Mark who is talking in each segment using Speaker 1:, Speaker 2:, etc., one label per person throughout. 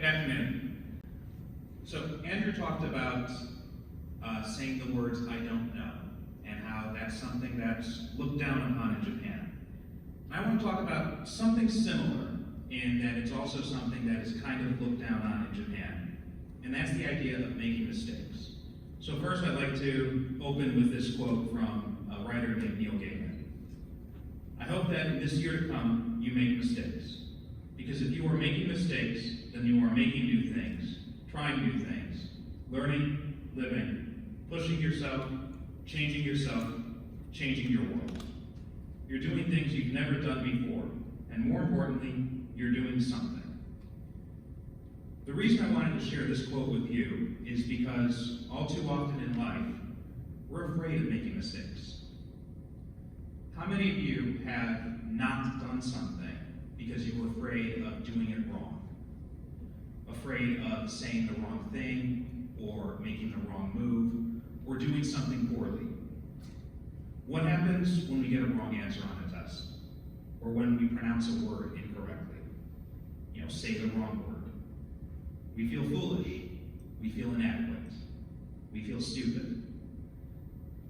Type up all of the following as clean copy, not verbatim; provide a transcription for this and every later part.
Speaker 1: Good afternoon. So Andrew talked about saying the words, "I don't know," and how that's something that's looked down upon in Japan. I want to talk about something similar in that it's also something that is kind of looked down on in Japan, and that's the idea of making mistakes. So first I'd like to open with this quote from a writer named Neil Gaiman. I hope that in this year to come, you make mistakes. Because if you are making mistakes, then you are making new things, trying new things, learning, living, pushing yourself, changing your world. You're doing things you've never done before, and more importantly, you're doing something. The reason I wanted to share this quote with you is because all too often in life, we're afraid of making mistakes. How many of you have not done something because you were afraid of doing it wrong? Afraid of saying the wrong thing, or making the wrong move, or doing something poorly? What happens when we get a wrong answer on a test? Or when we pronounce a word incorrectly? Say the wrong word. We feel foolish. We feel inadequate. We feel stupid.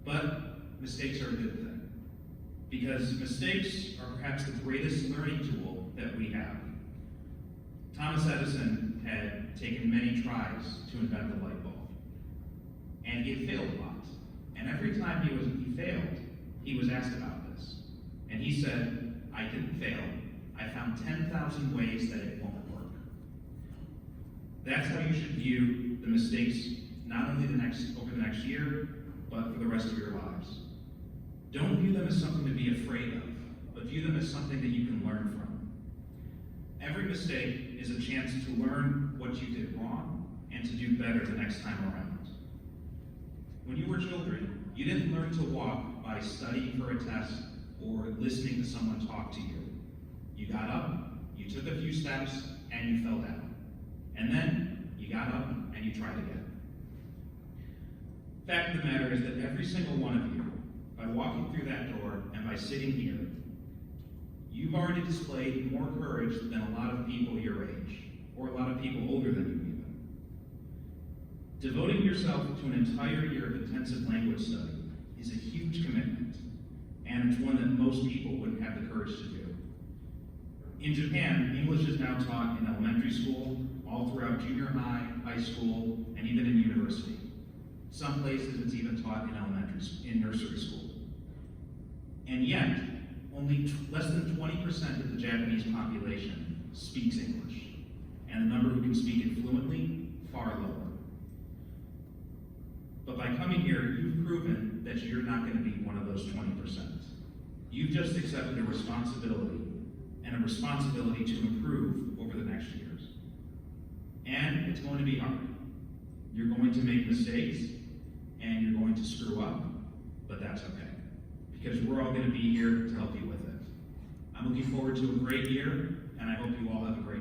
Speaker 1: But mistakes are a good thing. Because mistakes are perhaps the greatest learning tool that we have. Thomas Edison had taken many tries to invent the light bulb. And he had failed a lot. And every time he failed, he was asked about this. And he said, "I didn't fail. I found 10,000 ways that it won't work." That's how you should view the mistakes, not only over the next year, but for the rest of your lives. Don't view them as something to be afraid of, but view them as something that you can learn from. Every mistake is a chance to learn what you did wrong and to do better the next time around. When you were children, you didn't learn to walk by studying for a test or listening to someone talk to you. You got up, you took a few steps, and you fell down. And then you got up and you tried again. Fact of the matter is that every single one of you, by walking through that door and by sitting here, you've already displayed more courage than a lot of people your age, or a lot of people older than you even. Devoting yourself to an entire year of intensive language study is a huge commitment, and it's one that most people wouldn't have the courage to do. In Japan, English is now taught in elementary school, all throughout junior high, high school, and even in university. Some places it's even taught in nursery school. And yet, only less than 20% of the Japanese population speaks English, and the number who can speak it fluently, far lower. But by coming here, you've proven that you're not going to be one of those 20%. You've just accepted a responsibility, and a responsibility to improve over the next years. And it's going to be hard. You're going to make mistakes, and you're going to screw up, but that's okay, because we're all going to be here to help you with it. I'm looking forward to a great year, and I hope you all have a great